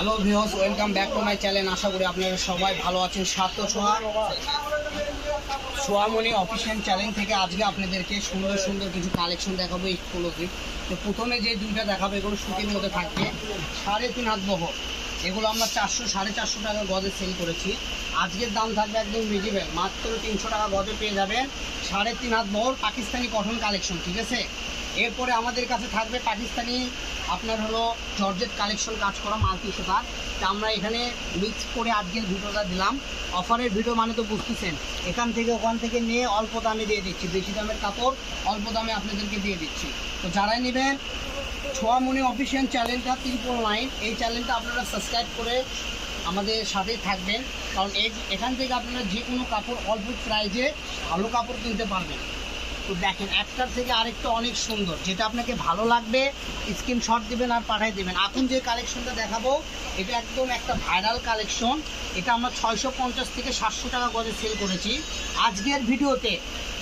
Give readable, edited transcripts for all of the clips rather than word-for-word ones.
Hello viewers, welcome back to my channel. আশা করি আপনারা সবাই ভালো আছেন। সোয়ামণি অফিসিয়াল চ্যানেল থেকে আজকে আপনাদেরকে সুন্দর সুন্দর কিছু কালেকশন দেখাবো এক্সক্লুসিভ। তো প্রথমে যে দুইটা দেখাবো এগুলো সুতির মধ্যে থাকবে, 3.5 হাত বহর। এগুলো আমরা 400-450 টাকা গজে সেল করেছি। আজকের দাম থাকবে একদম রিজনেবল, মাত্র 300 টাকা গজে পেয়ে যাবেন 3.5 হাত বহর পাকিস্তানি কটন কালেকশন। ঠিক আছে, এরপরে আমাদের কাছে থাকবে পাকিস্তানি আপনার হলো জর্জেট কালেকশন কাজ করা মাল্টি সুতার। তা আমরা এখানে মিক্স করে আজকের ভিডিওটা দিলাম। অফারের ভিডিও মানে তো বুঝতেছেন, এখান থেকে ওখান থেকে নিয়ে অল্প দামে দিয়ে দিচ্ছি, বেশি দামের কাপড় অল্প দামে আপনাদেরকে দিয়ে দিচ্ছি। তো যারাই নেবেন সোয়ামণি অফিসিয়াল চ্যানেলটা 999, এই চ্যানেলটা আপনারা সাবস্ক্রাইব করে আমাদের সাথেই থাকবেন, কারণ এখান থেকে আপনারা যে কোনো কাপড় অল্প প্রাইজে ভালো কাপড় কিনতে পারবেন। তো দেখেন, একটার থেকে আরেকটা অনেক সুন্দর, যেটা আপনাকে ভালো লাগবে স্ক্রিনশট দিবেন আর পাঠিয়ে দেবেন। এখন যে কালেকশনটা দেখাবো এটা একদম একটা ভাইরাল কালেকশন। এটা আমরা 650 থেকে 700 টাকা গজে সেল করেছি। আজকের ভিডিওতে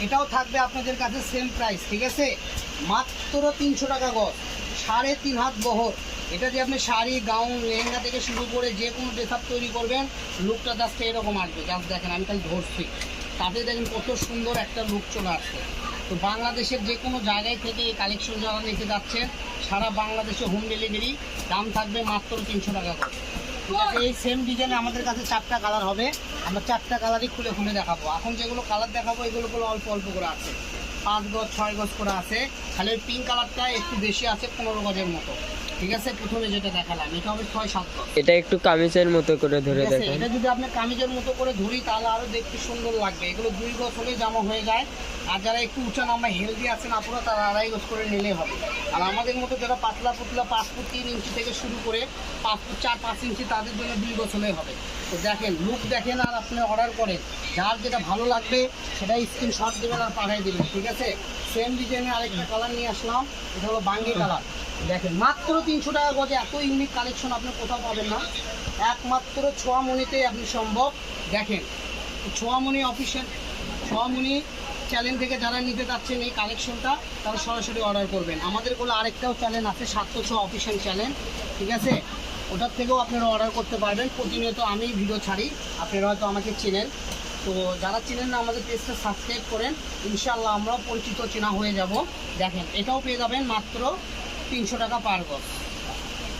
এটাও থাকবে আপনাদের কাছে সেম প্রাইস। ঠিক আছে, মাত্র 300 টাকা গজ, 3.5 হাত বহর। এটা দিয়ে আপনি শাড়ি, গাউন, লেহেঙ্গা থেকে শুরু করে যে কোনো ড্রেস আপ তৈরি করবেন, লুকটা জাস্ট এরকম আসবে। জাস্ট দেখেন, আমি খালি ধরছি, তাতে দেখেন কত সুন্দর একটা লুক চলে আসছে। তো বাংলাদেশের যে কোনো জায়গায় থেকে এই কালেকশন যারা নিতে যাচ্ছেন, সারা বাংলাদেশে হোম ডেলিভারি, দাম থাকবে মাত্র 300 টাকা করে। ঠিক আছে, এই সেম ডিজাইনে আমাদের কাছে 4টা কালার হবে, আমরা 4টা কালারই খুলে খুলে দেখাবো। এখন যেগুলো কালার দেখাবো এগুলো অল্প অল্প করে আছে, 5 গজ 6 গজ করে আছে। খালি ওই পিঙ্ক কালারটা একটু বেশি আছে, 15 গজের মতো। ঠিক আছে, প্রথমে যেটা দেখালাম এটা হবে 6-7 গজ। এটা একটু কামিজের মতো করে ধরে দেখেন। এটা যদি আপনি কামিজের মতো করে ধরি তাহলে আরো দেখতে সুন্দর লাগবে। এগুলো 2 গজ হলেই জামা হয়ে যায়। আর যারা একটু উঁচা নামা হেলদি আছেন আপুরা, তারা 2.5 গজ করে নিলেই হবে। আর আমাদের মতো যারা পাতলা পুতলা 5 ফুট 3 ইঞ্চি থেকে শুরু করে 5 ফুট 4-5 ইঞ্চি, তাদের জন্য 2 গজ হলেই হবে। তো দেখেন, লুক দেখেন আর আপনি অর্ডার করেন, যার যেটা ভালো লাগবে সেটাই স্ক্রিনশট দেবেন আর পাঠিয়ে দেবেন। ঠিক আছে, সেম ডিজাইনের আরেকটা কালার নিয়ে আসলাম, এটা হলো বাঙ্গি কালার। দেখেন, মাত্র 300 টাকা গজে এত ইউনিক কালেকশন আপনি কোথাও পাবেন না, একমাত্র সোয়ামণিতেই আপনি সম্ভব। দেখেন, সোয়ামণি চ্যানেল থেকে যারা নিতে চাচ্ছেন এই কালেকশনটা, তারা সরাসরি অর্ডার করবেন। আমাদের কোনো আরেকটাও চ্যানেল আছে 700 অফিসিয়াল চ্যানেল। ঠিক আছে, ওটার থেকেও আপনারা অর্ডার করতে পারবেন। প্রতিনিয়ত আমি ভিডিও ছাড়ি, আপনারা হয়তো আমাকে চেনেন। তো যারা চেনেন না, আমাদের পেজটা সাবস্ক্রাইব করেন, ইনশাল্লাহ আমরাও পরিচিত চেনা হয়ে যাব। দেখেন, এটাও পেয়ে যাবেন মাত্র 300 টাকা পার গজ।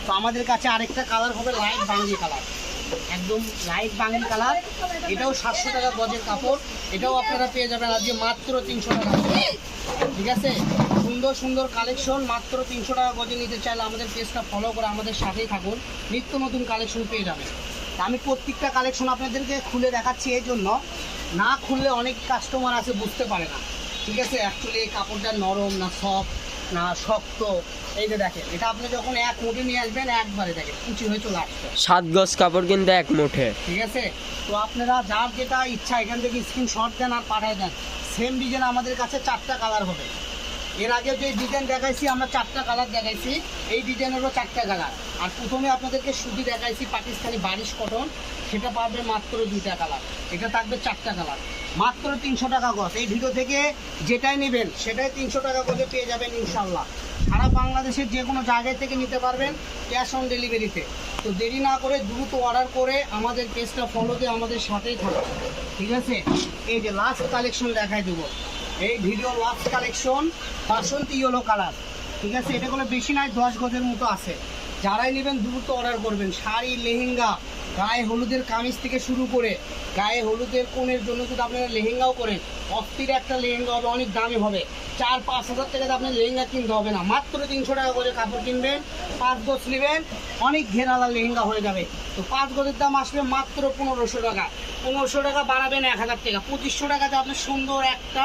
তো আমাদের কাছে আরেকটা কালার হবে লাইট বাঙ্গি কালার, একদম লাইট বাঙ্গি কালার। এটাও 700 টাকা গজের কাপড়, এটাও আপনারা পেয়ে যাবেন আজকে মাত্র 300 টাকা। ঠিক আছে, সুন্দর সুন্দর কালেকশন মাত্র 300 টাকা গজে নিতে চাইলে আমাদের পেজটা ফলো করে আমাদের সাথেই থাকুন, নিত্য নতুন কালেকশন পেয়ে যাবেন। আমি প্রত্যেকটা কালেকশন আপনাদেরকে খুলে দেখাচ্ছি, এই জন্য না খুললে অনেক কাস্টমার আছে বুঝতে পারে না। ঠিক আছে, অ্যাকচুয়ালি এই কাপড়টা নরম না সফট না শক্ত। এই যে দেখেন, এটা আপনি যখন এক মুঠে নিয়ে আসবেন, একবারে দেখেন কুচি হয়ে চলে আসছে। 7 গজ কাপড় কিন্তু এক মুঠে। ঠিক আছে, তো আপনারা যার যেটা ইচ্ছা এখান থেকে স্ক্রিনশট দেন আর পাঠিয়ে দেন। সেম ডিজাইন আমাদের কাছে 4টা কালার হবে। এর আগে যে ডিজাইন দেখাইছি আমরা 4টা কালার দেখাইছি, এই ডিজাইনেরও 4টা কালার। আর প্রথমে আপনাদেরকে সুতি দেখাইছি পাকিস্তানি বারিশ কটন, সেটা পাবে মাত্র 2টা কালার। এটা থাকবে 4টা কালার, মাত্র 300 টাকা গজ। এই ভিডিও থেকে যেটাই নেবেন সেটাই 300 টাকা গজে পেয়ে যাবেন ইনশাল্লাহ। সারা বাংলাদেশের যে কোনো জায়গায় থেকে নিতে পারবেন ক্যাশ অন ডেলিভারিতে। তো দেরি না করে দ্রুত অর্ডার করে আমাদের পেজটা ফলো দিয়ে আমাদের সাথেই থাকুন। ঠিক আছে, এই যে লাস্ট কালেকশন দেখাই দেবো, এই ভিডিও লাস্ট কালেকশন বাসন্তী ইয়েলো কালার। ঠিক আছে, এটা কোনো বেশি নয়, 10 গজের মতো আছে। যারাই নেবেন দ্রুত অর্ডার করবেন। শাড়ি, লেহেঙ্গা, গায়ে হলুদের কামিজ থেকে শুরু করে গায়ে হলুদের কোণের জন্য যদি আপনারা লেহেঙ্গাও করেন, অস্থির একটা লেহেঙ্গা হবে, অনেক দামি হবে। 4-5 হাজার টাকাতে আপনার লেহেঙ্গা কিনতে হবে না, মাত্র 300 টাকা করে কাপড় কিনবেন, 5 গজ নেবেন, অনেক ঘেরালা লেহেঙ্গা হয়ে যাবে। তো 5 গজের দাম আসবে মাত্র 1500 টাকা। 1500 টাকা বাড়াবেন 1000 টাকা, 2500 টাকাতে আপনি সুন্দর একটা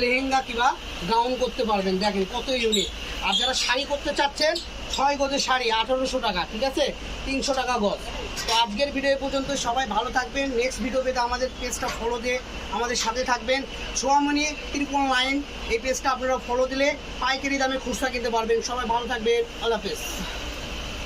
লেহেঙ্গা কিংবা গাউন করতে পারবেন। দেখেন কত ইউনিক। আর যারা শাড়ি করতে চাচ্ছেন, 6 গজের শাড়ি 1800 টাকা। ঠিক আছে, 300 টাকা গজ। তো আজকের ভিডিও পর্যন্ত, সবাই ভালো থাকবেন। নেক্সট ভিডিও পেতে আমাদের পেজটা ফলো দিয়ে আমাদের সাথে থাকবেন। সোয়ামণি 999 এই পেজটা আপনারা ফলো দিলে পাইকারি দামে খুচরা কিনতে পারবেন। সবাই ভালো থাকবেন, আল্লাহ হাফেজ।